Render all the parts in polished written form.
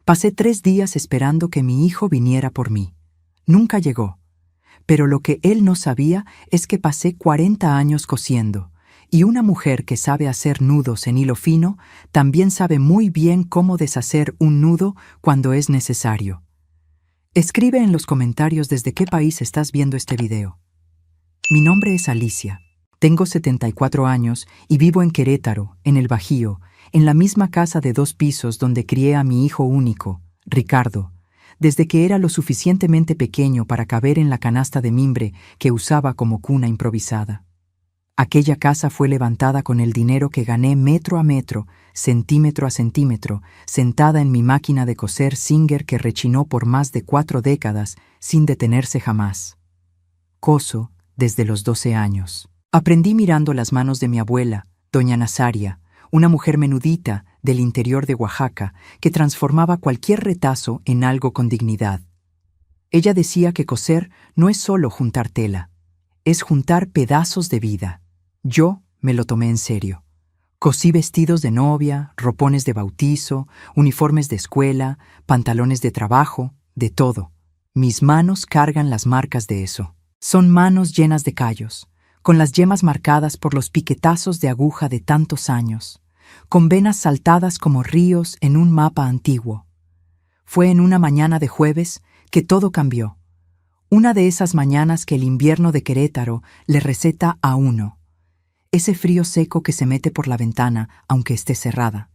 Pasé 3 días esperando que mi hijo viniera por mí. Nunca llegó. Pero lo que él no sabía es que pasé 40 años cosiendo, y una mujer que sabe hacer nudos en hilo fino también sabe muy bien cómo deshacer un nudo cuando es necesario. Escribe en los comentarios desde qué país estás viendo este video. Mi nombre es Alicia. Tengo 74 años y vivo en Querétaro, en el Bajío, en la misma casa de 2 pisos donde crié a mi hijo único, Ricardo, desde que era lo suficientemente pequeño para caber en la canasta de mimbre que usaba como cuna improvisada. Aquella casa fue levantada con el dinero que gané metro a metro, centímetro a centímetro, sentada en mi máquina de coser Singer que rechinó por más de 4 décadas sin detenerse jamás. Coso desde los 12 años. Aprendí mirando las manos de mi abuela, doña Nazaria, una mujer menudita del interior de Oaxaca que transformaba cualquier retazo en algo con dignidad. Ella decía que coser no es solo juntar tela, es juntar pedazos de vida. Yo me lo tomé en serio. Cosí vestidos de novia, ropones de bautizo, uniformes de escuela, pantalones de trabajo, de todo. Mis manos cargan las marcas de eso. Son manos llenas de callos, con las yemas marcadas por los piquetazos de aguja de tantos años, con venas saltadas como ríos en un mapa antiguo. Fue en una mañana de jueves que todo cambió. Una de esas mañanas que el invierno de Querétaro le receta a uno. Ese frío seco que se mete por la ventana, aunque esté cerrada,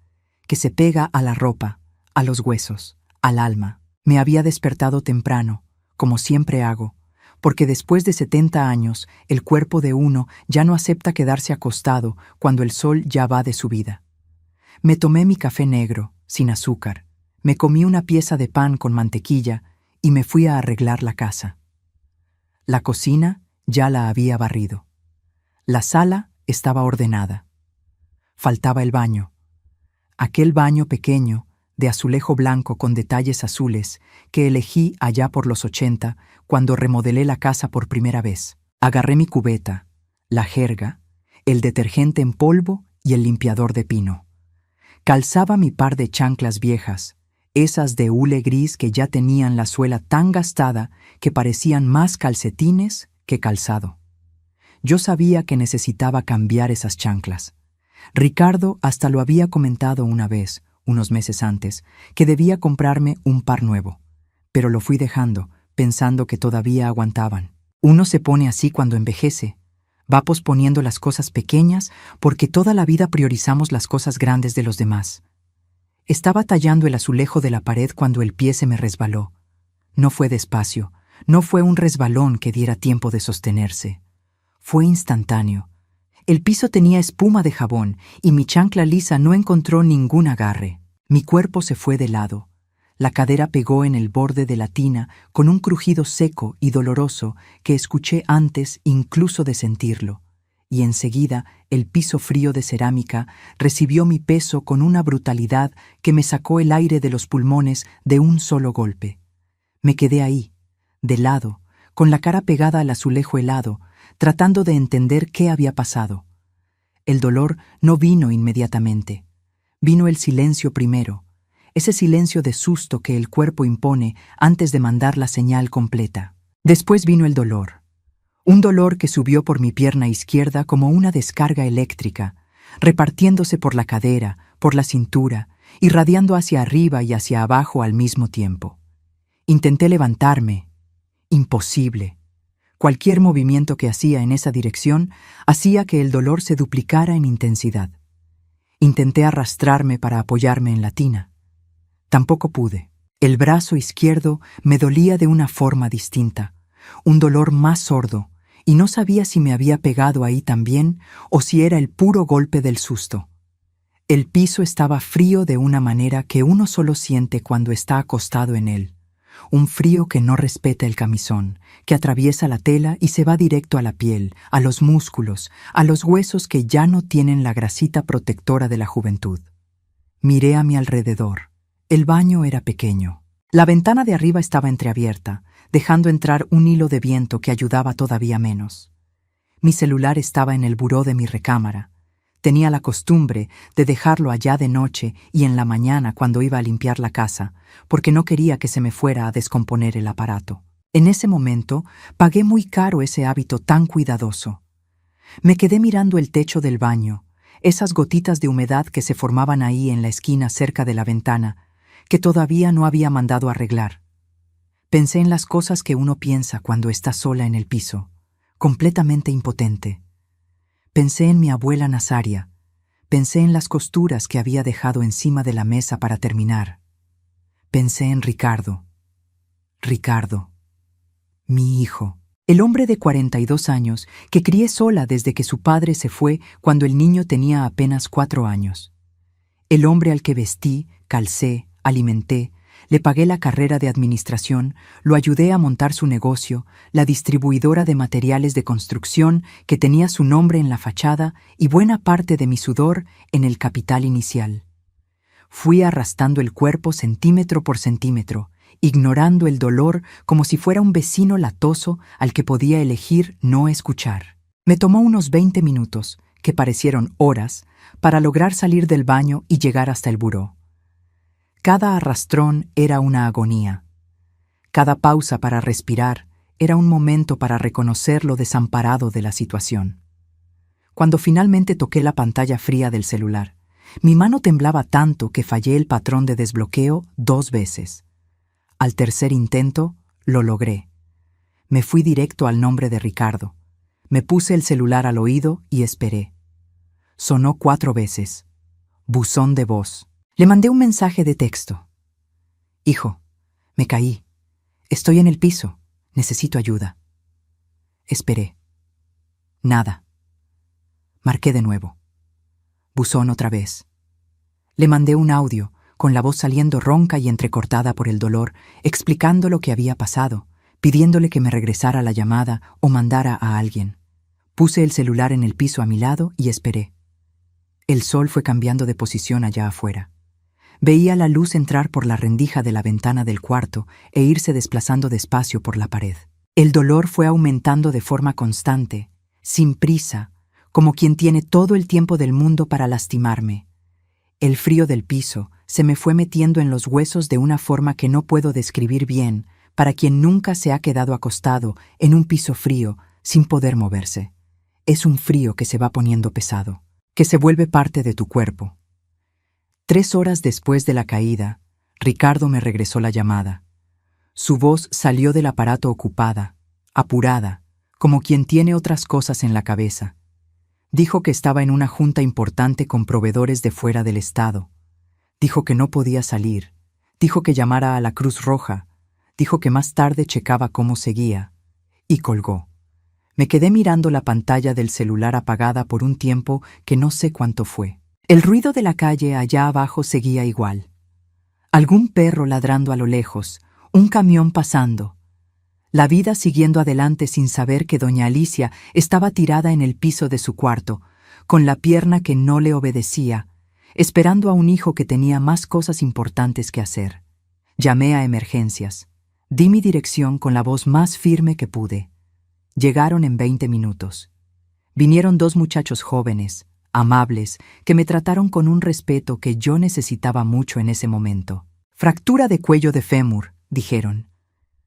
que se pega a la ropa, a los huesos, al alma. Me había despertado temprano, como siempre hago, porque después de 70 años el cuerpo de uno ya no acepta quedarse acostado cuando el sol ya va de subida. Me tomé mi café negro, sin azúcar, me comí una pieza de pan con mantequilla y me fui a arreglar la casa. La cocina ya la había barrido. La sala estaba ordenada. Faltaba el baño. Aquel baño pequeño, de azulejo blanco con detalles azules, que elegí allá por los 80, cuando remodelé la casa por primera vez. Agarré mi cubeta, la jerga, el detergente en polvo y el limpiador de pino. Calzaba mi par de chanclas viejas, esas de hule gris que ya tenían la suela tan gastada que parecían más calcetines que calzado. Yo sabía que necesitaba cambiar esas chanclas. Ricardo hasta lo había comentado una vez, unos meses antes, que debía comprarme un par nuevo, pero lo fui dejando, pensando que todavía aguantaban. Uno se pone así cuando envejece. Va posponiendo las cosas pequeñas porque toda la vida priorizamos las cosas grandes de los demás. Estaba tallando el azulejo de la pared cuando el pie se me resbaló. No fue despacio, no fue un resbalón que diera tiempo de sostenerse. Fue instantáneo. El piso tenía espuma de jabón y mi chancla lisa no encontró ningún agarre. Mi cuerpo se fue de lado. La cadera pegó en el borde de la tina con un crujido seco y doloroso que escuché antes incluso de sentirlo, y enseguida el piso frío de cerámica recibió mi peso con una brutalidad que me sacó el aire de los pulmones de un solo golpe. Me quedé ahí, de lado, con la cara pegada al azulejo helado, tratando de entender qué había pasado. El dolor no vino inmediatamente. Vino el silencio primero, ese silencio de susto que el cuerpo impone antes de mandar la señal completa. Después vino el dolor. Un dolor que subió por mi pierna izquierda como una descarga eléctrica, repartiéndose por la cadera, por la cintura, irradiando hacia arriba y hacia abajo al mismo tiempo. Intenté levantarme. Imposible. Cualquier movimiento que hacía en esa dirección hacía que el dolor se duplicara en intensidad. Intenté arrastrarme para apoyarme en la tina. Tampoco pude. El brazo izquierdo me dolía de una forma distinta, un dolor más sordo, y no sabía si me había pegado ahí también o si era el puro golpe del susto. El piso estaba frío de una manera que uno solo siente cuando está acostado en él. Un frío que no respeta el camisón, que atraviesa la tela y se va directo a la piel, a los músculos, a los huesos que ya no tienen la grasita protectora de la juventud. Miré a mi alrededor. El baño era pequeño. La ventana de arriba estaba entreabierta, dejando entrar un hilo de viento que ayudaba todavía menos. Mi celular estaba en el buró de mi recámara. Tenía la costumbre de dejarlo allá de noche y en la mañana cuando iba a limpiar la casa, porque no quería que se me fuera a descomponer el aparato. En ese momento, pagué muy caro ese hábito tan cuidadoso. Me quedé mirando el techo del baño, esas gotitas de humedad que se formaban ahí en la esquina cerca de la ventana, que todavía no había mandado arreglar. Pensé en las cosas que uno piensa cuando está sola en el piso, completamente impotente. Pensé en mi abuela Nazaria. Pensé en las costuras que había dejado encima de la mesa para terminar. Pensé en Ricardo. Ricardo, mi hijo. El hombre de 42 años que crié sola desde que su padre se fue cuando el niño tenía apenas 4 años. El hombre al que vestí, calcé, alimenté, le pagué la carrera de administración, lo ayudé a montar su negocio, la distribuidora de materiales de construcción que tenía su nombre en la fachada y buena parte de mi sudor en el capital inicial. Fui arrastrando el cuerpo centímetro por centímetro, ignorando el dolor como si fuera un vecino latoso al que podía elegir no escuchar. Me tomó unos 20 minutos, que parecieron horas, para lograr salir del baño y llegar hasta el buró. Cada arrastrón era una agonía. Cada pausa para respirar era un momento para reconocer lo desamparado de la situación. Cuando finalmente toqué la pantalla fría del celular, mi mano temblaba tanto que fallé el patrón de desbloqueo 2 veces. Al tercer intento, lo logré. Me fui directo al nombre de Ricardo. Me puse el celular al oído y esperé. Sonó 4 veces. Buzón de voz. Le mandé un mensaje de texto. Hijo, me caí. Estoy en el piso. Necesito ayuda. Esperé. Nada. Marqué de nuevo. Buzón otra vez. Le mandé un audio, con la voz saliendo ronca y entrecortada por el dolor, explicando lo que había pasado, pidiéndole que me regresara la llamada o mandara a alguien. Puse el celular en el piso a mi lado y esperé. El sol fue cambiando de posición allá afuera. Veía la luz entrar por la rendija de la ventana del cuarto e irse desplazando despacio por la pared. El dolor fue aumentando de forma constante, sin prisa, como quien tiene todo el tiempo del mundo para lastimarme. El frío del piso se me fue metiendo en los huesos de una forma que no puedo describir bien para quien nunca se ha quedado acostado en un piso frío sin poder moverse. Es un frío que se va poniendo pesado, que se vuelve parte de tu cuerpo. 3 horas después de la caída, Ricardo me regresó la llamada. Su voz salió del aparato ocupada, apurada, como quien tiene otras cosas en la cabeza. Dijo que estaba en una junta importante con proveedores de fuera del estado. Dijo que no podía salir. Dijo que llamara a la Cruz Roja. Dijo que más tarde checaba cómo seguía. Y colgó. Me quedé mirando la pantalla del celular apagada por un tiempo que no sé cuánto fue. El ruido de la calle allá abajo seguía igual. Algún perro ladrando a lo lejos, un camión pasando. La vida siguiendo adelante sin saber que doña Alicia estaba tirada en el piso de su cuarto, con la pierna que no le obedecía, esperando a un hijo que tenía más cosas importantes que hacer. Llamé a emergencias. Di mi dirección con la voz más firme que pude. Llegaron en 20 minutos. Vinieron 2 muchachos jóvenes, amables, que me trataron con un respeto que yo necesitaba mucho en ese momento. Fractura de cuello de fémur, dijeron.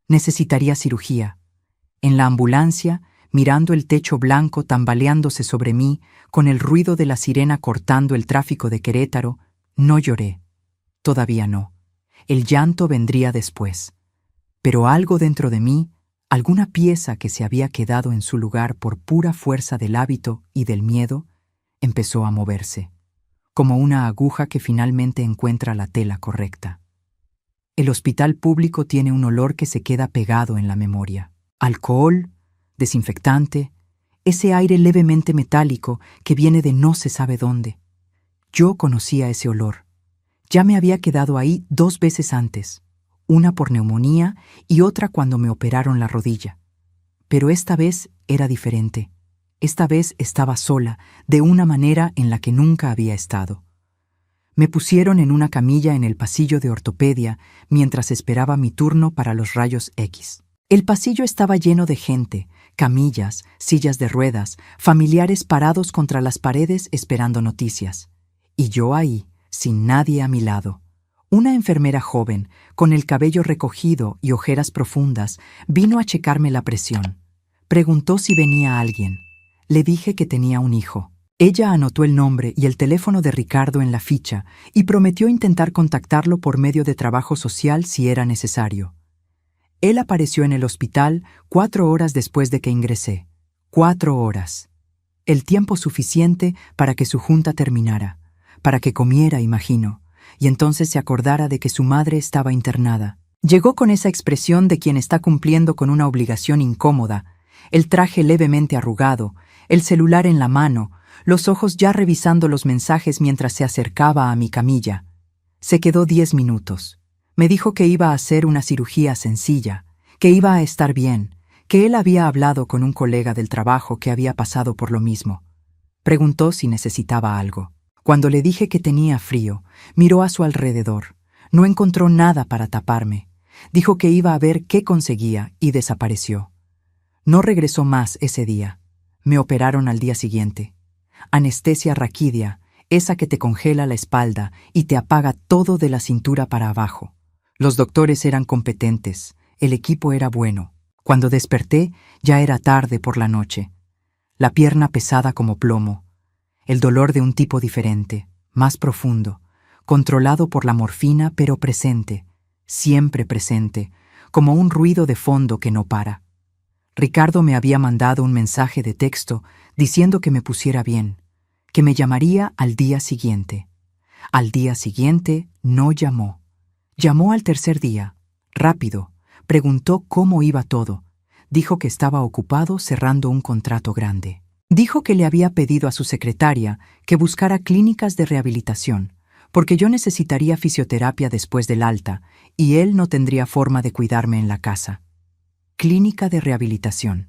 Necesitaría cirugía. En la ambulancia, mirando el techo blanco tambaleándose sobre mí, con el ruido de la sirena cortando el tráfico de Querétaro, no lloré. Todavía no. El llanto vendría después. Pero algo dentro de mí, alguna pieza que se había quedado en su lugar por pura fuerza del hábito y del miedo, empezó a moverse, como una aguja que finalmente encuentra la tela correcta. El hospital público tiene un olor que se queda pegado en la memoria. Alcohol, desinfectante, ese aire levemente metálico que viene de no se sabe dónde. Yo conocía ese olor. Ya me había quedado ahí 2 veces antes, una por neumonía y otra cuando me operaron la rodilla. Pero esta vez era diferente. Esta vez estaba sola, de una manera en la que nunca había estado. Me pusieron en una camilla en el pasillo de ortopedia mientras esperaba mi turno para los rayos X. El pasillo estaba lleno de gente, Camillas, sillas de ruedas, familiares parados contra las paredes esperando noticias. Y yo ahí, sin nadie a mi lado. Una enfermera joven, con el cabello recogido y ojeras profundas, vino a checarme la presión. Preguntó si venía alguien. Le dije que tenía un hijo. Ella anotó el nombre y el teléfono de Ricardo en la ficha y prometió intentar contactarlo por medio de trabajo social si era necesario. Él apareció en el hospital 4 horas después de que ingresé. 4 horas. El tiempo suficiente para que su junta terminara, para que comiera, imagino, y entonces se acordara de que su madre estaba internada. Llegó con esa expresión de quien está cumpliendo con una obligación incómoda, el traje levemente arrugado, el celular en la mano, los ojos ya revisando los mensajes mientras se acercaba a mi camilla. Se quedó 10 minutos. Me dijo que iba a hacer una cirugía sencilla, que iba a estar bien, que él había hablado con un colega del trabajo que había pasado por lo mismo. Preguntó si necesitaba algo. Cuando le dije que tenía frío, miró a su alrededor. No encontró nada para taparme. Dijo que iba a ver qué conseguía y desapareció. No regresó más ese día. Me operaron al día siguiente. Anestesia raquídea, esa que te congela la espalda y te apaga todo de la cintura para abajo. Los doctores eran competentes, el equipo era bueno. Cuando desperté, ya era tarde por la noche. La pierna pesada como plomo. El dolor de un tipo diferente, más profundo, controlado por la morfina pero presente, siempre presente, como un ruido de fondo que no para. Ricardo me había mandado un mensaje de texto diciendo que me pusiera bien, que me llamaría al día siguiente. Al día siguiente no llamó. Llamó al tercer día, rápido, preguntó cómo iba todo. Dijo que estaba ocupado cerrando un contrato grande. Dijo que le había pedido a su secretaria que buscara clínicas de rehabilitación, porque yo necesitaría fisioterapia después del alta y él no tendría forma de cuidarme en la casa. Clínica de rehabilitación.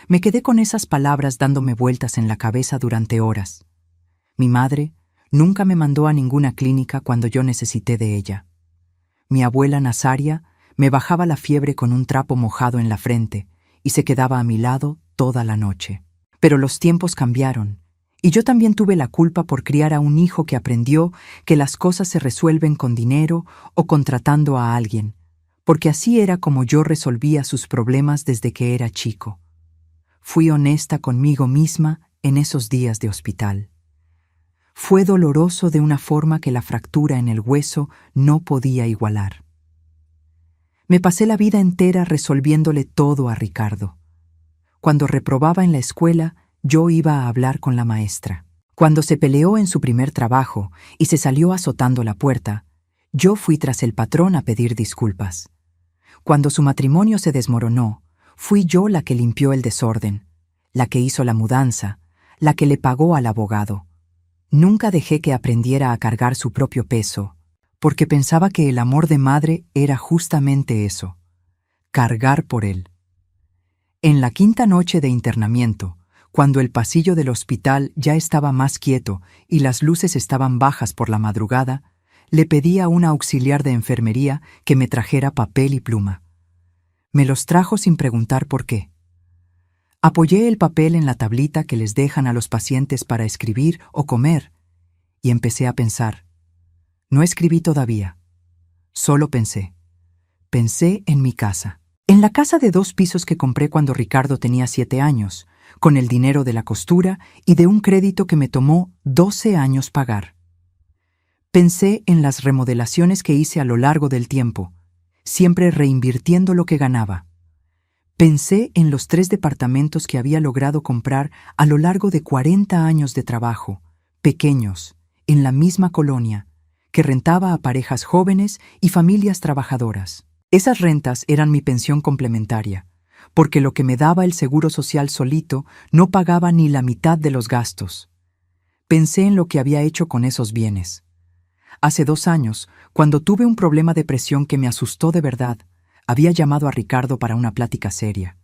Me quedé con esas palabras dándome vueltas en la cabeza durante horas. Mi madre nunca me mandó a ninguna clínica cuando yo necesité de ella. Mi abuela Nazaria me bajaba la fiebre con un trapo mojado en la frente y se quedaba a mi lado toda la noche. Pero los tiempos cambiaron, y yo también tuve la culpa por criar a un hijo que aprendió que las cosas se resuelven con dinero o contratando a alguien, porque así era como yo resolvía sus problemas desde que era chico. Fui honesta conmigo misma en esos días de hospital. Fue doloroso de una forma que la fractura en el hueso no podía igualar. Me pasé la vida entera resolviéndole todo a Ricardo. Cuando reprobaba en la escuela, yo iba a hablar con la maestra. Cuando se peleó en su primer trabajo y se salió azotando la puerta, yo fui tras el patrón a pedir disculpas. Cuando su matrimonio se desmoronó, fui yo la que limpió el desorden, la que hizo la mudanza, la que le pagó al abogado. Nunca dejé que aprendiera a cargar su propio peso, porque pensaba que el amor de madre era justamente eso, cargar por él. En la quinta noche de internamiento, cuando el pasillo del hospital ya estaba más quieto y las luces estaban bajas por la madrugada, le pedí a una auxiliar de enfermería que me trajera papel y pluma. Me los trajo sin preguntar por qué. Apoyé el papel en la tablita que les dejan a los pacientes para escribir o comer, y empecé a pensar. No escribí todavía. Solo pensé. Pensé en mi casa. En la casa de 2 pisos que compré cuando Ricardo tenía 7 años, con el dinero de la costura y de un crédito que me tomó 12 años pagar. Pensé en las remodelaciones que hice a lo largo del tiempo, siempre reinvirtiendo lo que ganaba. Pensé en los 3 departamentos que había logrado comprar a lo largo de 40 años de trabajo, pequeños, en la misma colonia, que rentaba a parejas jóvenes y familias trabajadoras. Esas rentas eran mi pensión complementaria, porque lo que me daba el seguro social solito no pagaba ni la mitad de los gastos. Pensé en lo que había hecho con esos bienes. Hace 2 años, cuando tuve un problema de presión que me asustó de verdad, había llamado a Ricardo para una plática seria.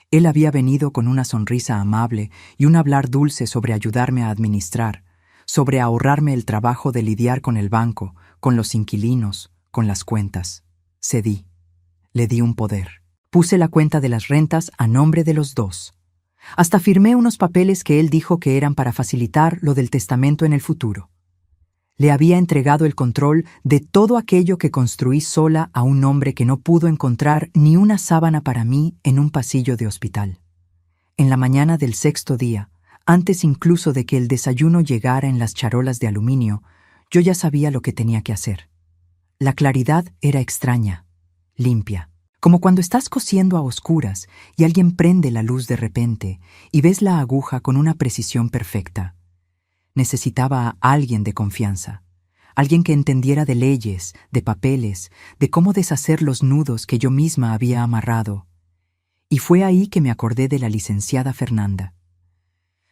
Él había venido con una sonrisa amable y un hablar dulce sobre ayudarme a administrar, sobre ahorrarme el trabajo de lidiar con el banco, con los inquilinos, con las cuentas. Cedí. Le di un poder. Puse la cuenta de las rentas a nombre de los dos. Hasta firmé unos papeles que él dijo que eran para facilitar lo del testamento en el futuro. Le había entregado el control de todo aquello que construí sola a un hombre que no pudo encontrar ni una sábana para mí en un pasillo de hospital. En la mañana del 6º día, antes incluso de que el desayuno llegara en las charolas de aluminio, yo ya sabía lo que tenía que hacer. La claridad era extraña, limpia, como cuando estás cosiendo a oscuras y alguien prende la luz de repente y ves la aguja con una precisión perfecta. Necesitaba a alguien de confianza, alguien que entendiera de leyes, de papeles, de cómo deshacer los nudos que yo misma había amarrado. Y fue ahí que me acordé de la licenciada Fernanda.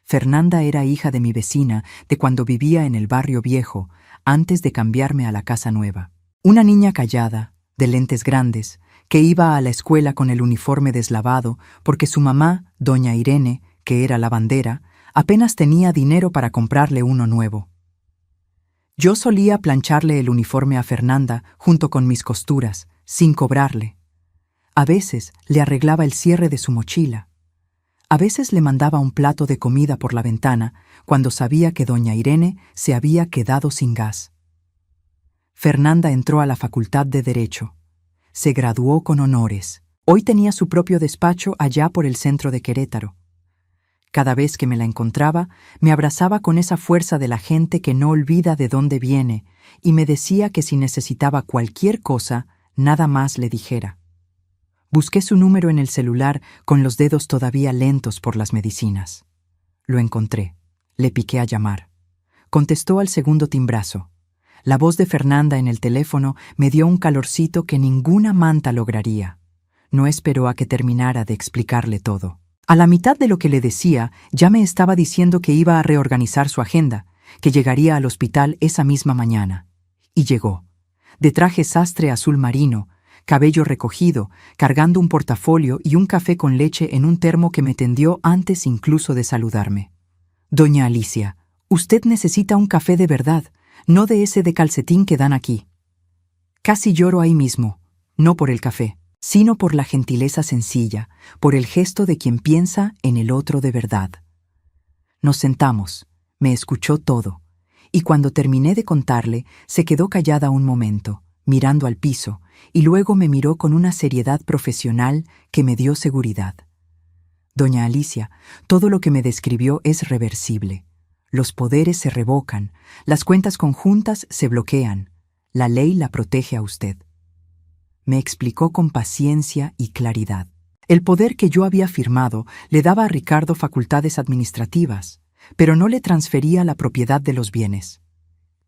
Fernanda era hija de mi vecina de cuando vivía en el barrio viejo, antes de cambiarme a la casa nueva. Una niña callada, de lentes grandes, que iba a la escuela con el uniforme deslavado porque su mamá, doña Irene, que era lavandera, apenas tenía dinero para comprarle uno nuevo. Yo solía plancharle el uniforme a Fernanda junto con mis costuras, sin cobrarle. A veces le arreglaba el cierre de su mochila. A veces le mandaba un plato de comida por la ventana cuando sabía que doña Irene se había quedado sin gas. Fernanda entró a la Facultad de Derecho. Se graduó con honores. Hoy tenía su propio despacho allá por el centro de Querétaro. Cada vez que me la encontraba, me abrazaba con esa fuerza de la gente que no olvida de dónde viene y me decía que si necesitaba cualquier cosa, nada más le dijera. Busqué su número en el celular con los dedos todavía lentos por las medicinas. Lo encontré. Le piqué a llamar. Contestó al segundo timbrazo. La voz de Fernanda en el teléfono me dio un calorcito que ninguna manta lograría. No esperó a que terminara de explicarle todo. A la mitad de lo que le decía, ya me estaba diciendo que iba a reorganizar su agenda, que llegaría al hospital esa misma mañana. Y llegó. De traje sastre azul marino, cabello recogido, cargando un portafolio y un café con leche en un termo que me tendió antes incluso de saludarme. «Doña Alicia, usted necesita un café de verdad, no de ese de calcetín que dan aquí». Casi lloro ahí mismo, no por el café, sino por la gentileza sencilla, por el gesto de quien piensa en el otro de verdad. Nos sentamos, me escuchó todo, y cuando terminé de contarle, se quedó callada un momento, mirando al piso, y luego me miró con una seriedad profesional que me dio seguridad. «Doña Alicia, todo lo que me describió es reversible. Los poderes se revocan, las cuentas conjuntas se bloquean. La ley la protege a usted». Me explicó con paciencia y claridad. El poder que yo había firmado le daba a Ricardo facultades administrativas, pero no le transfería la propiedad de los bienes.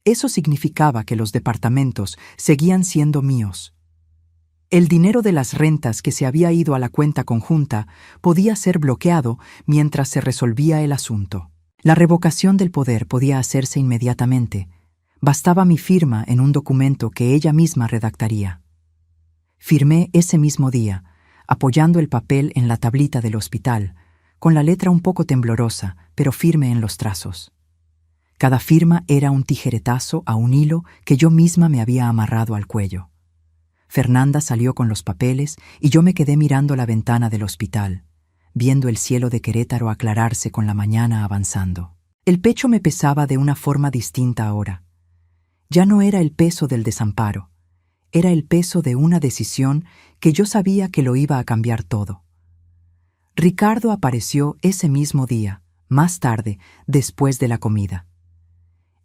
Eso significaba que los departamentos seguían siendo míos. El dinero de las rentas que se había ido a la cuenta conjunta podía ser bloqueado mientras se resolvía el asunto. La revocación del poder podía hacerse inmediatamente. Bastaba mi firma en un documento que ella misma redactaría. Firmé ese mismo día, apoyando el papel en la tablita del hospital, con la letra un poco temblorosa, pero firme en los trazos. Cada firma era un tijeretazo a un hilo que yo misma me había amarrado al cuello. Fernanda salió con los papeles y yo me quedé mirando la ventana del hospital, viendo el cielo de Querétaro aclararse con la mañana avanzando. El pecho me pesaba de una forma distinta ahora. Ya no era el peso del desamparo, era el peso de una decisión que yo sabía que lo iba a cambiar todo. Ricardo apareció ese mismo día, más tarde, después de la comida.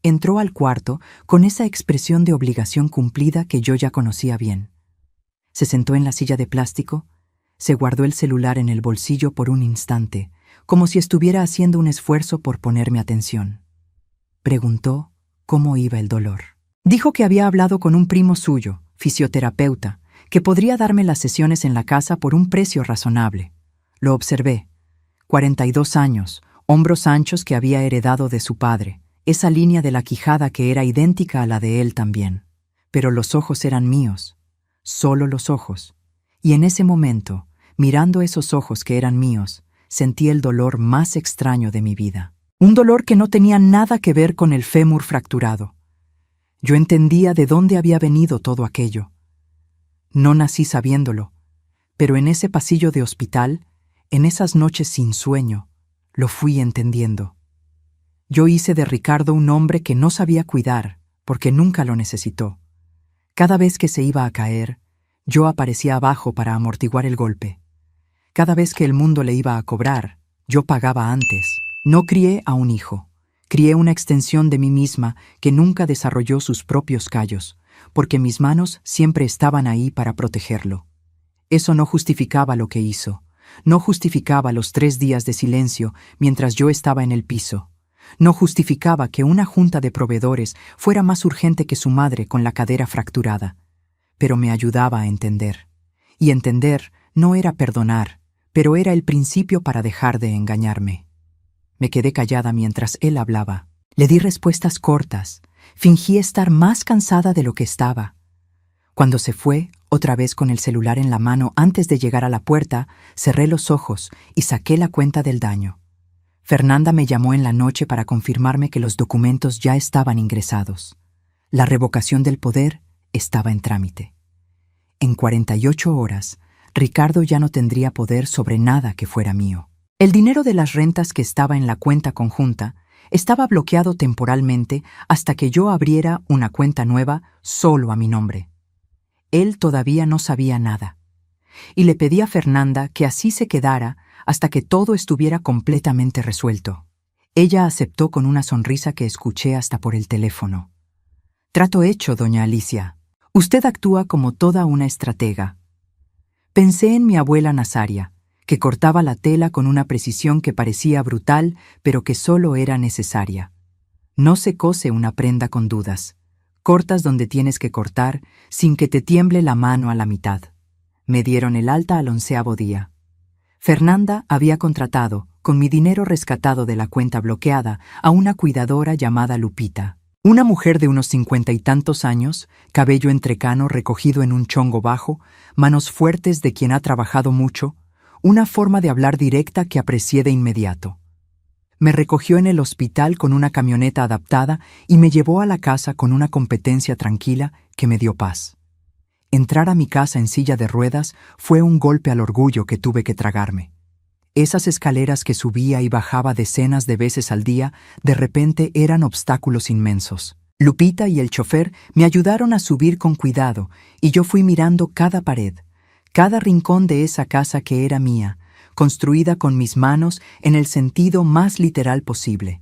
Entró al cuarto con esa expresión de obligación cumplida que yo ya conocía bien. Se sentó en la silla de plástico, se guardó el celular en el bolsillo por un instante, como si estuviera haciendo un esfuerzo por ponerme atención. Preguntó cómo iba el dolor. Dijo que había hablado con un primo suyo, fisioterapeuta, que podría darme las sesiones en la casa por un precio razonable. Lo observé. 42 años, hombros anchos que había heredado de su padre, esa línea de la quijada que era idéntica a la de él también. Pero los ojos eran míos, solo los ojos. Y en ese momento, mirando esos ojos que eran míos, sentí el dolor más extraño de mi vida. Un dolor que no tenía nada que ver con el fémur fracturado. Yo entendía de dónde había venido todo aquello. No nací sabiéndolo, Pero en ese pasillo de hospital, en esas noches sin sueño, lo fui entendiendo. Yo hice de Ricardo un hombre que no sabía cuidar, porque nunca lo necesitó. Cada vez que se iba a caer, yo aparecía abajo para amortiguar el golpe. Cada vez que el mundo le iba a cobrar, yo pagaba antes. No crié a un hijo. Crié una extensión de mí misma que nunca desarrolló sus propios callos, porque mis manos siempre estaban ahí para protegerlo. Eso no justificaba lo que hizo. No justificaba los 3 días de silencio mientras yo estaba en el piso. No justificaba que una junta de proveedores fuera más urgente que su madre con la cadera fracturada. Pero me ayudaba a entender. Y entender no era perdonar, pero era el principio para dejar de engañarme. Me quedé callada mientras él hablaba. Le di respuestas cortas. Fingí estar más cansada de lo que estaba. Cuando se fue, otra vez con el celular en la mano antes de llegar a la puerta, cerré los ojos y saqué la cuenta del daño. Fernanda me llamó en la noche para confirmarme que los documentos ya estaban ingresados. La revocación del poder estaba en trámite. En 48 horas, Ricardo ya no tendría poder sobre nada que fuera mío. El dinero de las rentas que estaba en la cuenta conjunta estaba bloqueado temporalmente hasta que yo abriera una cuenta nueva solo a mi nombre. Él todavía no sabía nada. Y le pedí a Fernanda que así se quedara hasta que todo estuviera completamente resuelto. Ella aceptó con una sonrisa que escuché hasta por el teléfono. Trato hecho, doña Alicia. Usted actúa como toda una estratega. Pensé en mi abuela Nazaria, que cortaba la tela con una precisión que parecía brutal, pero que solo era necesaria. No se cose una prenda con dudas. Cortas donde tienes que cortar, sin que te tiemble la mano a la mitad. Me dieron el alta al 11º día. Fernanda había contratado, con mi dinero rescatado de la cuenta bloqueada, a una cuidadora llamada Lupita. Una mujer de unos 50 y tantos años, cabello entrecano recogido en un chongo bajo, manos fuertes de quien ha trabajado mucho, una forma de hablar directa que aprecié de inmediato. Me recogió en el hospital con una camioneta adaptada y me llevó a la casa con una competencia tranquila que me dio paz. Entrar a mi casa en silla de ruedas fue un golpe al orgullo que tuve que tragarme. Esas escaleras que subía y bajaba decenas de veces al día, de repente eran obstáculos inmensos. Lupita y el chofer me ayudaron a subir con cuidado y yo fui mirando cada pared, cada rincón de esa casa que era mía, construida con mis manos en el sentido más literal posible.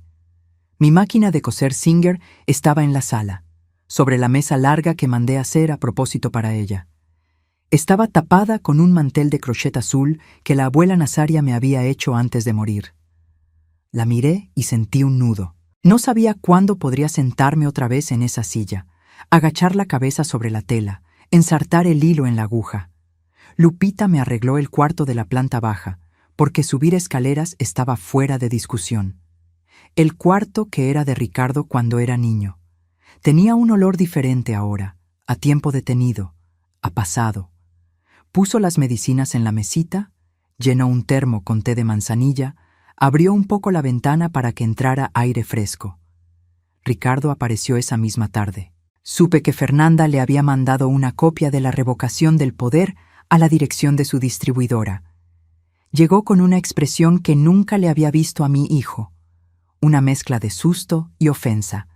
Mi máquina de coser Singer estaba en la sala, sobre la mesa larga que mandé hacer a propósito para ella. Estaba tapada con un mantel de crochet azul que la abuela Nazaria me había hecho antes de morir. La miré y sentí un nudo. No sabía cuándo podría sentarme otra vez en esa silla, agachar la cabeza sobre la tela, ensartar el hilo en la aguja. Lupita me arregló el cuarto de la planta baja, porque subir escaleras estaba fuera de discusión. El cuarto que era de Ricardo cuando era niño. Tenía un olor diferente ahora, a tiempo detenido, a pasado. Puso las medicinas en la mesita, llenó un termo con té de manzanilla, abrió un poco la ventana para que entrara aire fresco. Ricardo apareció esa misma tarde. Supe que Fernanda le había mandado una copia de la revocación del poder a la dirección de su distribuidora. Llegó con una expresión que nunca le había visto a mi hijo, una mezcla de susto y ofensa,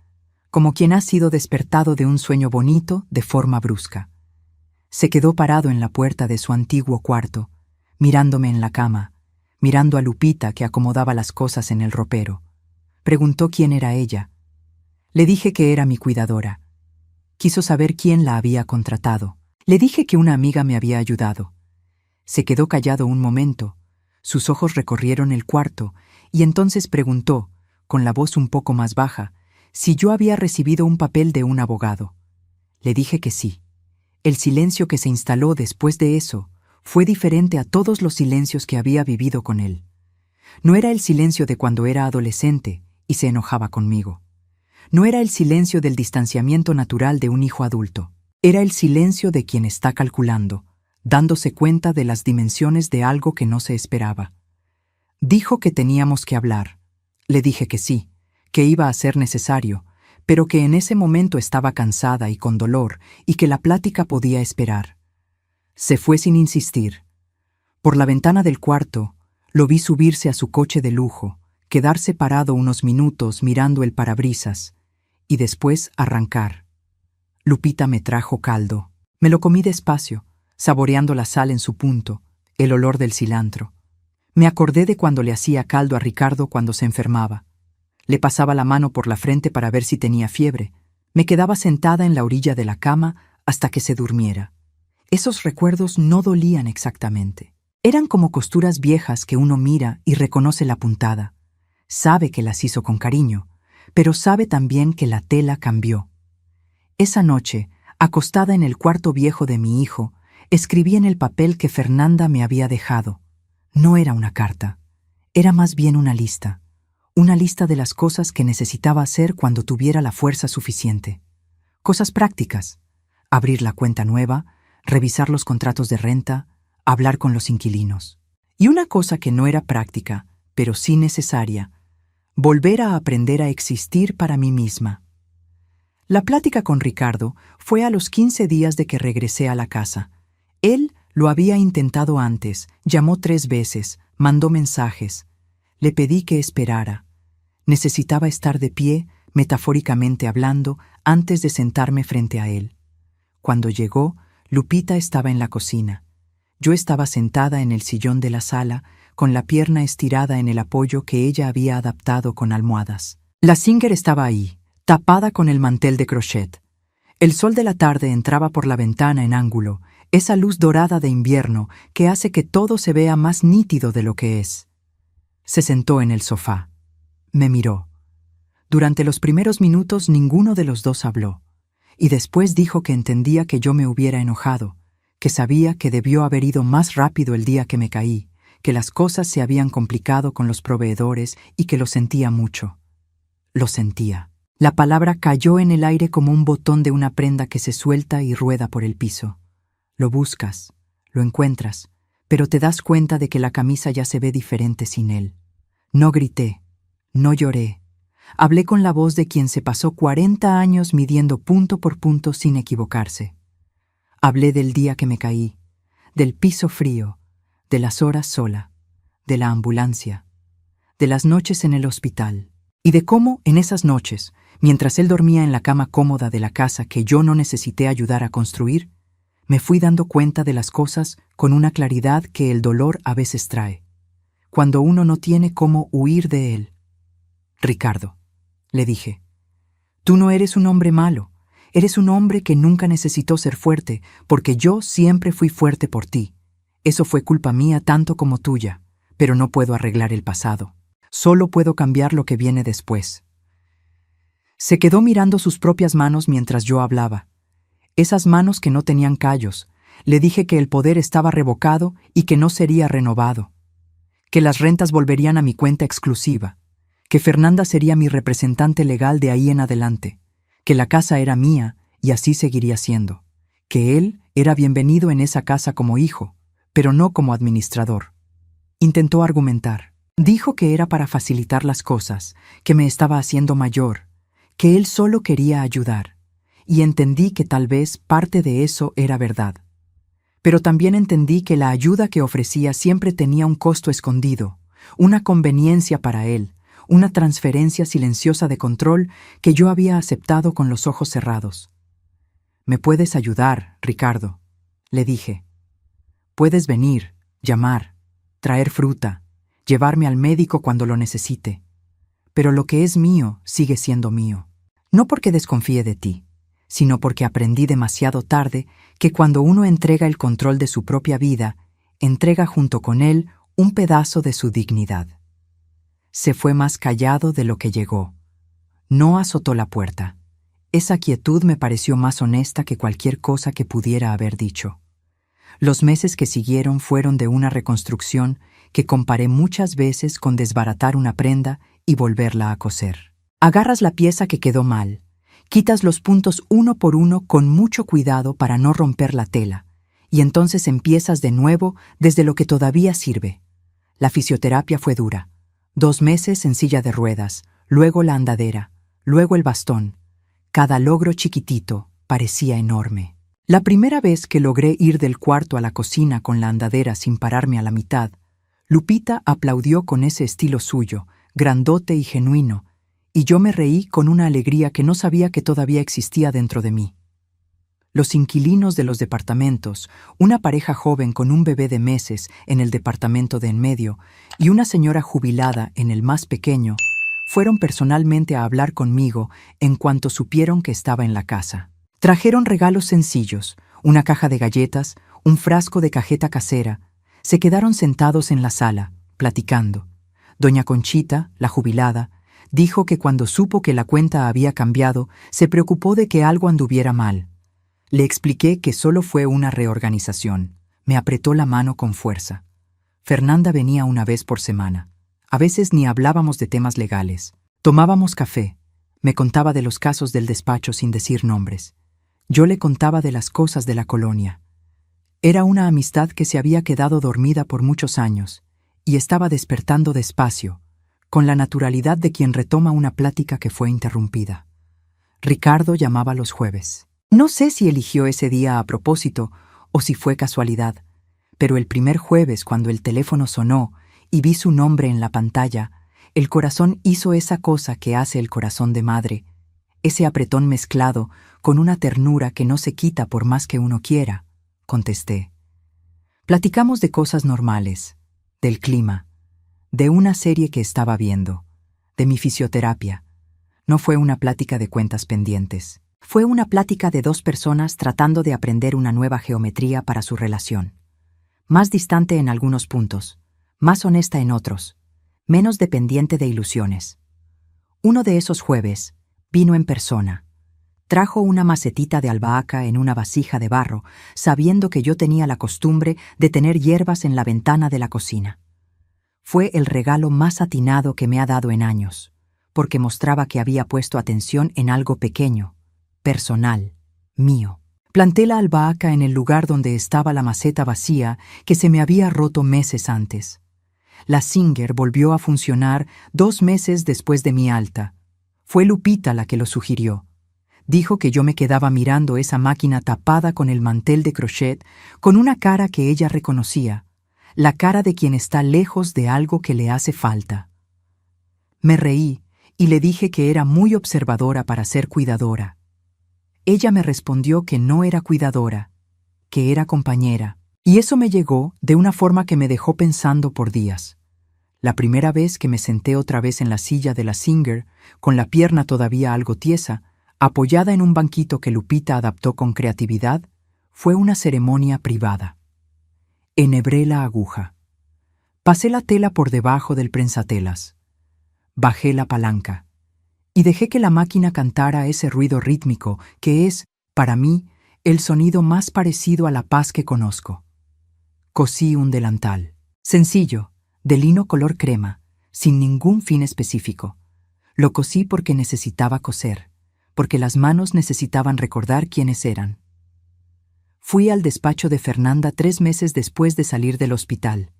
como quien ha sido despertado de un sueño bonito de forma brusca. Se quedó parado en la puerta de su antiguo cuarto, mirándome en la cama, mirando a Lupita que acomodaba las cosas en el ropero. Preguntó quién era ella. Le dije que era mi cuidadora. Quiso saber quién la había contratado. Le dije que una amiga me había ayudado. Se quedó callado un momento. Sus ojos recorrieron el cuarto y entonces preguntó, con la voz un poco más baja, si yo había recibido un papel de un abogado. Le dije que sí. El silencio que se instaló después de eso fue diferente a todos los silencios que había vivido con él. No era el silencio de cuando era adolescente y se enojaba conmigo. No era el silencio del distanciamiento natural de un hijo adulto. Era el silencio de quien está calculando, dándose cuenta de las dimensiones de algo que no se esperaba. Dijo que teníamos que hablar. Le dije que sí, que iba a ser necesario, pero que en ese momento estaba cansada y con dolor y que la plática podía esperar. Se fue sin insistir. Por la ventana del cuarto, lo vi subirse a su coche de lujo, quedarse parado unos minutos mirando el parabrisas y después arrancar. Lupita me trajo caldo. Me lo comí despacio, saboreando la sal en su punto, el olor del cilantro. Me acordé de cuando le hacía caldo a Ricardo cuando se enfermaba. Le pasaba la mano por la frente para ver si tenía fiebre. Me quedaba sentada en la orilla de la cama hasta que se durmiera. Esos recuerdos no dolían exactamente. Eran como costuras viejas que uno mira y reconoce la puntada. Sabe que las hizo con cariño, pero sabe también que la tela cambió. Esa noche, acostada en el cuarto viejo de mi hijo, escribí en el papel que Fernanda me había dejado. No era una carta, era más bien una lista de las cosas que necesitaba hacer cuando tuviera la fuerza suficiente. Cosas prácticas: abrir la cuenta nueva, revisar los contratos de renta, hablar con los inquilinos. Y una cosa que no era práctica, pero sí necesaria: volver a aprender a existir para mí misma. La plática con Ricardo fue a los 15 días de que regresé a la casa. Él lo había intentado antes, llamó 3 veces, mandó mensajes. Le pedí que esperara. Necesitaba estar de pie, metafóricamente hablando, antes de sentarme frente a él. Cuando llegó, Lupita estaba en la cocina. Yo estaba sentada en el sillón de la sala, con la pierna estirada en el apoyo que ella había adaptado con almohadas. La Singer estaba ahí, tapada con el mantel de crochet. El sol de la tarde entraba por la ventana en ángulo, esa luz dorada de invierno que hace que todo se vea más nítido de lo que es. Se sentó en el sofá. Me miró. Durante los primeros minutos ninguno de los dos habló, y después dijo que entendía que yo me hubiera enojado, que sabía que debió haber ido más rápido el día que me caí, que las cosas se habían complicado con los proveedores y que lo sentía mucho. Lo sentía. La palabra cayó en el aire como un botón de una prenda que se suelta y rueda por el piso. Lo buscas, lo encuentras, pero te das cuenta de que la camisa ya se ve diferente sin él. No grité, no lloré. Hablé con la voz de quien se pasó 40 años midiendo punto por punto sin equivocarse. Hablé del día que me caí, del piso frío, de las horas sola, de la ambulancia, de las noches en el hospital, y de cómo, en esas noches, mientras él dormía en la cama cómoda de la casa que yo no necesité ayudar a construir, me fui dando cuenta de las cosas con una claridad que el dolor a veces trae, cuando uno no tiene cómo huir de él. Ricardo, le dije, tú no eres un hombre malo, eres un hombre que nunca necesitó ser fuerte, porque yo siempre fui fuerte por ti. Eso fue culpa mía tanto como tuya, pero no puedo arreglar el pasado. Solo puedo cambiar lo que viene después. Se quedó mirando sus propias manos mientras yo hablaba. Esas manos que no tenían callos. Le dije que el poder estaba revocado y que no sería renovado. Que las rentas volverían a mi cuenta exclusiva. Que Fernanda sería mi representante legal de ahí en adelante. Que la casa era mía y así seguiría siendo. Que él era bienvenido en esa casa como hijo, pero no como administrador. Intentó argumentar. Dijo que era para facilitar las cosas, que me estaba haciendo mayor, que él solo quería ayudar. Y entendí que tal vez parte de eso era verdad. Pero también entendí que la ayuda que ofrecía siempre tenía un costo escondido, una conveniencia para él, una transferencia silenciosa de control que yo había aceptado con los ojos cerrados. «Me puedes ayudar, Ricardo», le dije. «Puedes venir, llamar, traer fruta, llevarme al médico cuando lo necesite. Pero lo que es mío sigue siendo mío. No porque desconfíe de ti, sino porque aprendí demasiado tarde que cuando uno entrega el control de su propia vida, entrega junto con él un pedazo de su dignidad». Se fue más callado de lo que llegó. No azotó la puerta. Esa quietud me pareció más honesta que cualquier cosa que pudiera haber dicho. Los meses que siguieron fueron de una reconstrucción que comparé muchas veces con desbaratar una prenda y volverla a coser. Agarras la pieza que quedó mal, quitas los puntos uno por uno con mucho cuidado para no romper la tela, y entonces empiezas de nuevo desde lo que todavía sirve. La fisioterapia fue dura. 2 meses en silla de ruedas, luego la andadera, luego el bastón. Cada logro chiquitito parecía enorme. La primera vez que logré ir del cuarto a la cocina con la andadera sin pararme a la mitad, Lupita aplaudió con ese estilo suyo, grandote y genuino, y yo me reí con una alegría que no sabía que todavía existía dentro de mí. Los inquilinos de los departamentos, una pareja joven con un bebé de meses en el departamento de en medio y una señora jubilada en el más pequeño, fueron personalmente a hablar conmigo en cuanto supieron que estaba en la casa. Trajeron regalos sencillos, una caja de galletas, un frasco de cajeta casera. Se quedaron sentados en la sala, platicando. Doña Conchita, la jubilada, dijo que cuando supo que la cuenta había cambiado, se preocupó de que algo anduviera mal. Le expliqué que solo fue una reorganización. Me apretó la mano con fuerza. Fernanda venía una vez por semana. A veces ni hablábamos de temas legales. Tomábamos café. Me contaba de los casos del despacho sin decir nombres. Yo le contaba de las cosas de la colonia. Era una amistad que se había quedado dormida por muchos años y estaba despertando despacio, con la naturalidad de quien retoma una plática que fue interrumpida. Ricardo llamaba los jueves. No sé si eligió ese día a propósito o si fue casualidad, pero el primer jueves, cuando el teléfono sonó y vi su nombre en la pantalla, el corazón hizo esa cosa que hace el corazón de madre, ese apretón mezclado con una ternura que no se quita por más que uno quiera. Contesté. Platicamos de cosas normales, del clima, de una serie que estaba viendo, de mi fisioterapia. No fue una plática de cuentas pendientes. Fue una plática de dos personas tratando de aprender una nueva geometría para su relación. Más distante en algunos puntos, más honesta en otros, menos dependiente de ilusiones. Uno de esos jueves vino en persona. Trajo una macetita de albahaca en una vasija de barro, sabiendo que yo tenía la costumbre de tener hierbas en la ventana de la cocina. Fue el regalo más atinado que me ha dado en años, porque mostraba que había puesto atención en algo pequeño, personal, mío. Planté la albahaca en el lugar donde estaba la maceta vacía que se me había roto meses antes. La Singer volvió a funcionar 2 meses después de mi alta. Fue Lupita la que lo sugirió. Dijo que yo me quedaba mirando esa máquina tapada con el mantel de crochet, con una cara que ella reconocía, la cara de quien está lejos de algo que le hace falta. Me reí y le dije que era muy observadora para ser cuidadora. Ella me respondió que no era cuidadora, que era compañera, y eso me llegó de una forma que me dejó pensando por días. La primera vez que me senté otra vez en la silla de la Singer, con la pierna todavía algo tiesa, apoyada en un banquito que Lupita adaptó con creatividad, fue una ceremonia privada. Enhebré la aguja. Pasé la tela por debajo del prensatelas. Bajé la palanca. Y dejé que la máquina cantara ese ruido rítmico que es, para mí, el sonido más parecido a la paz que conozco. Cosí un delantal. Sencillo, de lino color crema, sin ningún fin específico. Lo cosí porque necesitaba coser, porque las manos necesitaban recordar quiénes eran. Fui al despacho de Fernanda 3 meses después de salir del hospital.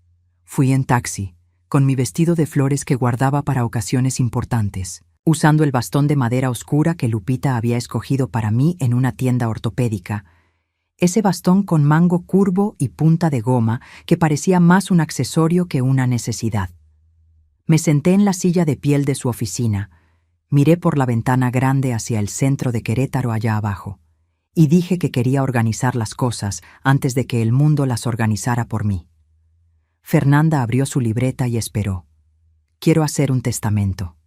Fui en taxi, con mi vestido de flores que guardaba para ocasiones importantes, usando el bastón de madera oscura que Lupita había escogido para mí en una tienda ortopédica, ese bastón con mango curvo y punta de goma que parecía más un accesorio que una necesidad. Me senté en la silla de piel de su oficina, miré por la ventana grande hacia el centro de Querétaro allá abajo, y dije que quería organizar las cosas antes de que el mundo las organizara por mí. Fernanda abrió su libreta y esperó. Quiero hacer un testamento,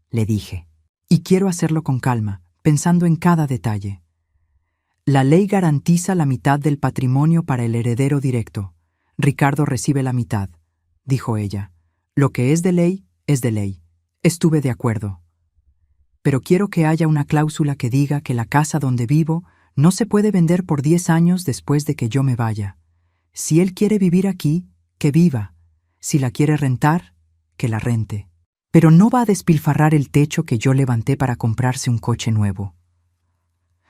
le dije, y quiero hacerlo con calma, pensando en cada detalle. La ley garantiza la mitad del patrimonio para el heredero directo. Ricardo recibe la mitad, dijo ella. Lo que es de ley, es de ley. Estuve de acuerdo. Pero quiero que haya una cláusula que diga que la casa donde vivo no se puede vender por 10 años después de que yo me vaya. Si él quiere vivir aquí, que viva. Si la quiere rentar, que la rente. Pero no va a despilfarrar el techo que yo levanté para comprarse un coche nuevo.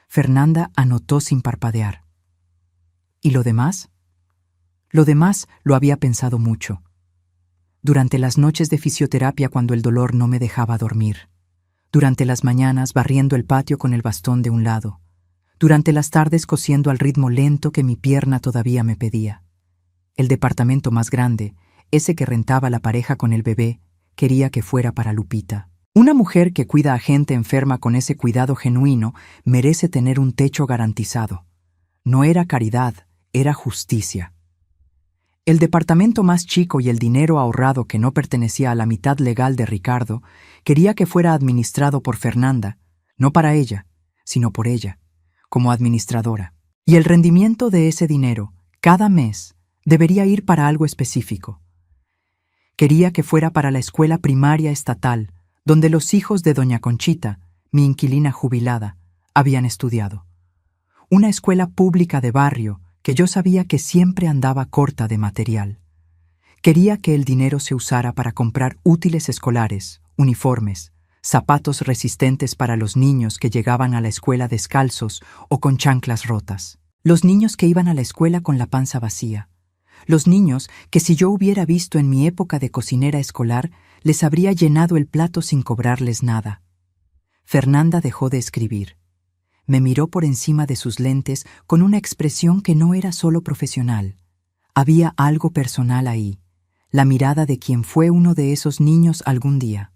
Fernanda anotó sin parpadear. ¿Y lo demás? Lo demás lo había pensado mucho. Durante las noches de fisioterapia cuando el dolor no me dejaba dormir. Durante las mañanas barriendo el patio con el bastón de un lado. durante las tardes cosiendo al ritmo lento que mi pierna todavía me pedía. El departamento más grande, ese que rentaba la pareja con el bebé, quería que fuera para Lupita. Una mujer que cuida a gente enferma con ese cuidado genuino merece tener un techo garantizado. No era caridad, era justicia. El departamento más chico y el dinero ahorrado que no pertenecía a la mitad legal de Ricardo quería que fuera administrado por Fernanda, no para ella, sino por ella, como administradora. Y el rendimiento de ese dinero, cada mes, debería ir para algo específico. Quería que fuera para la escuela primaria estatal, donde los hijos de doña Conchita, mi inquilina jubilada, habían estudiado. Una escuela pública de barrio que yo sabía que siempre andaba corta de material. Quería que el dinero se usara para comprar útiles escolares, uniformes, zapatos resistentes para los niños que llegaban a la escuela descalzos o con chanclas rotas. Los niños que iban a la escuela con la panza vacía. Los niños que si yo hubiera visto en mi época de cocinera escolar, les habría llenado el plato sin cobrarles nada. Fernanda dejó de escribir. Me miró por encima de sus lentes con una expresión que no era solo profesional. Había algo personal ahí, la mirada de quien fue uno de esos niños algún día.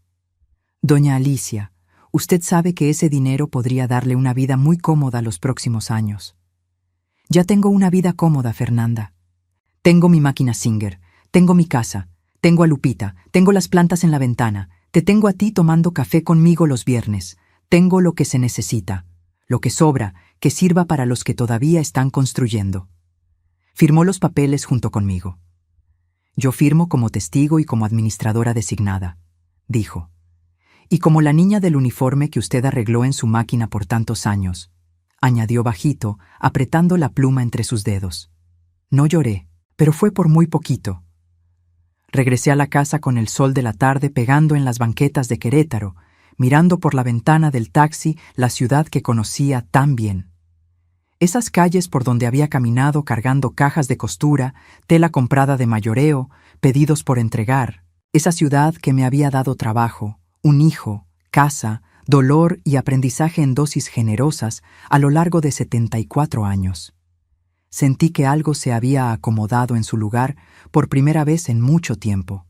Doña Alicia, usted sabe que ese dinero podría darle una vida muy cómoda los próximos años. Ya tengo una vida cómoda, Fernanda. Tengo mi máquina Singer, tengo mi casa, tengo a Lupita, tengo las plantas en la ventana, te tengo a ti tomando café conmigo los viernes, tengo lo que se necesita. Lo que sobra, que sirva para los que todavía están construyendo. Firmó los papeles junto conmigo. Yo firmo como testigo y como administradora designada, dijo. Y como la niña del uniforme que usted arregló en su máquina por tantos años, añadió bajito, apretando la pluma entre sus dedos. No lloré, pero fue por muy poquito. Regresé a la casa con el sol de la tarde pegando en las banquetas de Querétaro, mirando por la ventana del taxi la ciudad que conocía tan bien. Esas calles por donde había caminado cargando cajas de costura, tela comprada de mayoreo, pedidos por entregar. Esa ciudad que me había dado trabajo, un hijo, casa, dolor y aprendizaje en dosis generosas a lo largo de 74 años. Sentí que algo se había acomodado en su lugar por primera vez en mucho tiempo.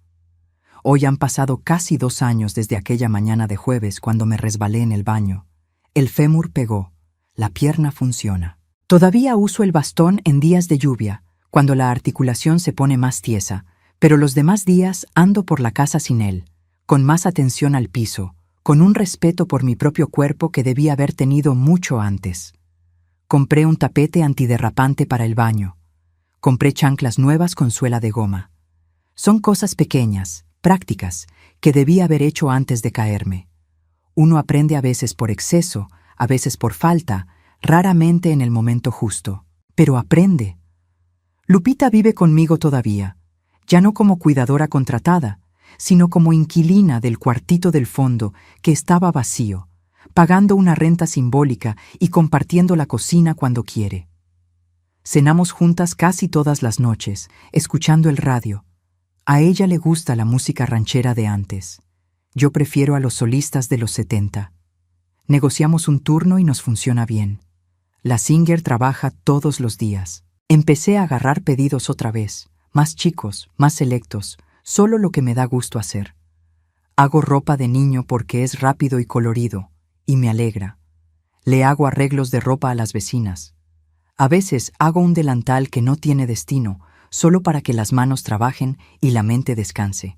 Hoy han pasado casi 2 años desde aquella mañana de jueves cuando me resbalé en el baño. El fémur pegó, la pierna funciona. Todavía uso el bastón en días de lluvia, cuando la articulación se pone más tiesa, pero los demás días ando por la casa sin él, con más atención al piso, con un respeto por mi propio cuerpo que debía haber tenido mucho antes. Compré un tapete antiderrapante para el baño. Compré chanclas nuevas con suela de goma. Son cosas pequeñas, prácticas, que debí haber hecho antes de caerme. Uno aprende a veces por exceso, a veces por falta, raramente en el momento justo, pero aprende. Lupita vive conmigo todavía, ya no como cuidadora contratada, sino como inquilina del cuartito del fondo que estaba vacío, pagando una renta simbólica y compartiendo la cocina cuando quiere. Cenamos juntas casi todas las noches, escuchando el radio. A ella le gusta la música ranchera de antes. Yo prefiero a los solistas de los 70. Negociamos un turno y nos funciona bien. La Singer trabaja todos los días. Empecé a agarrar pedidos otra vez, más chicos, más selectos, solo lo que me da gusto hacer. Hago ropa de niño porque es rápido y colorido, y me alegra. Le hago arreglos de ropa a las vecinas. A veces hago un delantal que no tiene destino, solo para que las manos trabajen y la mente descanse.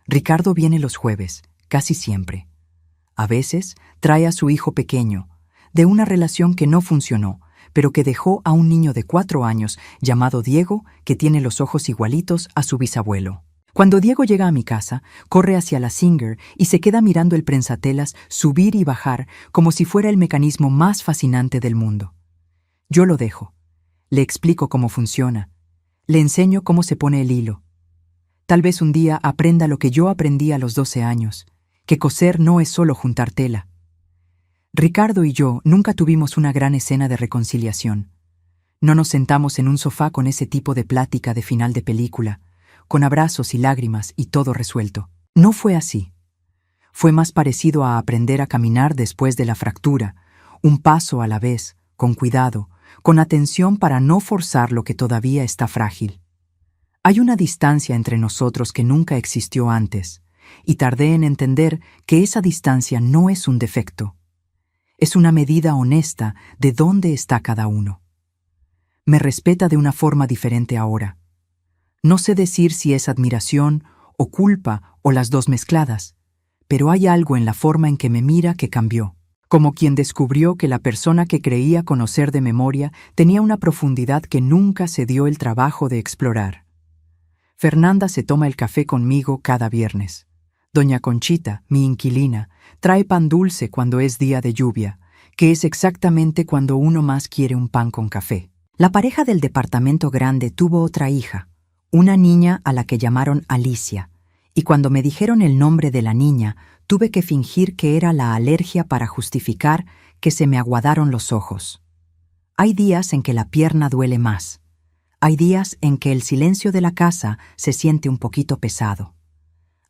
Ricardo viene los jueves, casi siempre. A veces trae a su hijo pequeño, de una relación que no funcionó, pero que dejó a un niño de 4 años llamado Diego, que tiene los ojos igualitos a su bisabuelo. Cuando Diego llega a mi casa, corre hacia la Singer y se queda mirando el prensatelas subir y bajar como si fuera el mecanismo más fascinante del mundo. Yo lo dejo. Le explico cómo funciona. Le enseño cómo se pone el hilo. Tal vez un día aprenda lo que yo aprendí a los 12 años, que coser no es solo juntar tela. Ricardo y yo nunca tuvimos una gran escena de reconciliación. No nos sentamos en un sofá con ese tipo de plática de final de película, con abrazos y lágrimas y todo resuelto. No fue así. Fue más parecido a aprender a caminar después de la fractura, un paso a la vez, con cuidado, con atención para no forzar lo que todavía está frágil. Hay una distancia entre nosotros que nunca existió antes, y tardé en entender que esa distancia no es un defecto. Es una medida honesta de dónde está cada uno. Me respeta de una forma diferente ahora. No sé decir si es admiración o culpa o las dos mezcladas, pero hay algo en la forma en que me mira que cambió, como quien descubrió que la persona que creía conocer de memoria tenía una profundidad que nunca se dio el trabajo de explorar. Fernanda se toma el café conmigo cada viernes. Doña Conchita, mi inquilina, trae pan dulce cuando es día de lluvia, que es exactamente cuando uno más quiere un pan con café. La pareja del departamento grande tuvo otra hija, una niña a la que llamaron Alicia, y cuando me dijeron el nombre de la niña, tuve que fingir que era la alergia para justificar que se me aguadaron los ojos. Hay días en que la pierna duele más. Hay días en que el silencio de la casa se siente un poquito pesado.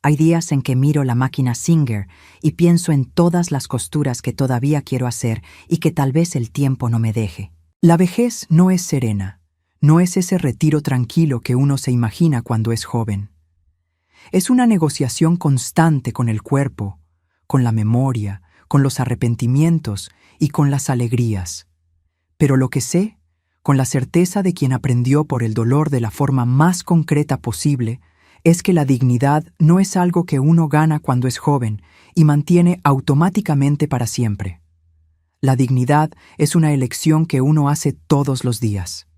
Hay días en que miro la máquina Singer y pienso en todas las costuras que todavía quiero hacer y que tal vez el tiempo no me deje. La vejez no es serena, no es ese retiro tranquilo que uno se imagina cuando es joven. Es una negociación constante con el cuerpo, con la memoria, con los arrepentimientos y con las alegrías. Pero lo que sé, con la certeza de quien aprendió por el dolor de la forma más concreta posible, es que la dignidad no es algo que uno gana cuando es joven y mantiene automáticamente para siempre. La dignidad es una elección que uno hace todos los días.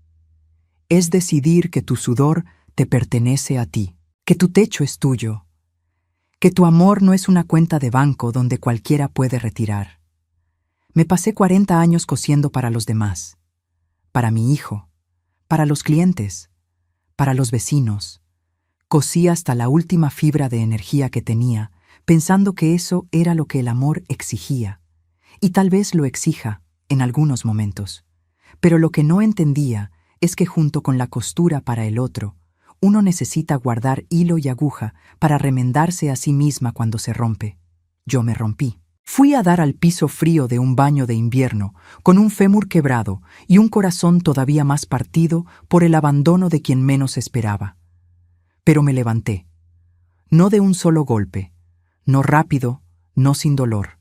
Es decidir que tu sudor te pertenece a ti, que tu techo es tuyo, que tu amor no es una cuenta de banco donde cualquiera puede retirar. Me pasé 40 años cosiendo para los demás, para mi hijo, para los clientes, para los vecinos. Cosí hasta la última fibra de energía que tenía, pensando que eso era lo que el amor exigía. Y tal vez lo exija en algunos momentos. Pero lo que no entendía es que junto con la costura para el otro, uno necesita guardar hilo y aguja para remendarse a sí misma cuando se rompe. Yo me rompí. Fui a dar al piso frío de un baño de invierno, con un fémur quebrado y un corazón todavía más partido por el abandono de quien menos esperaba. Pero me levanté. No de un solo golpe, no rápido, no sin dolor.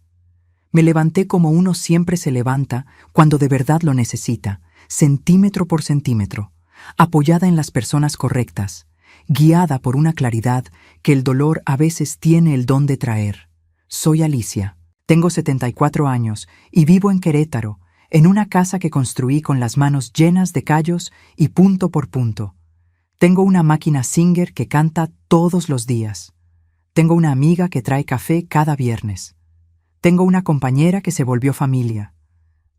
Me levanté como uno siempre se levanta cuando de verdad lo necesita, centímetro por centímetro, apoyada en las personas correctas, guiada por una claridad que el dolor a veces tiene el don de traer. Soy Alicia, tengo 74 años y vivo en Querétaro, en una casa que construí con las manos llenas de callos y punto por punto. Tengo una máquina Singer que canta todos los días. Tengo una amiga que trae café cada viernes. Tengo una compañera que se volvió familia.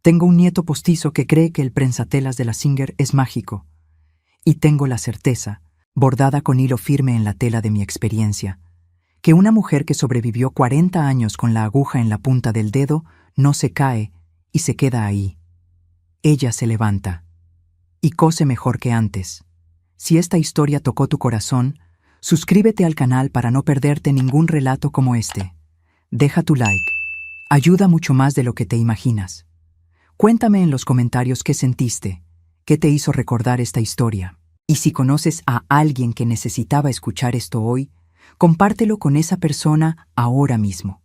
Tengo un nieto postizo que cree que el prensatelas de la Singer es mágico. Y tengo la certeza, bordada con hilo firme en la tela de mi experiencia, que una mujer que sobrevivió 40 años con la aguja en la punta del dedo no se cae y se queda ahí. Ella se levanta y cose mejor que antes. Si esta historia tocó tu corazón, suscríbete al canal para no perderte ningún relato como este. Deja tu like. Ayuda mucho más de lo que te imaginas. Cuéntame en los comentarios qué sentiste, qué te hizo recordar esta historia. Y si conoces a alguien que necesitaba escuchar esto hoy, compártelo con esa persona ahora mismo.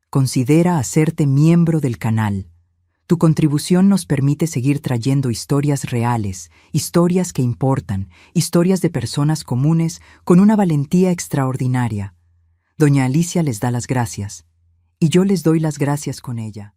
Considera hacerte miembro del canal. Tu contribución nos permite seguir trayendo historias reales, historias que importan, historias de personas comunes con una valentía extraordinaria. Doña Alicia les da las gracias, y yo les doy las gracias con ella.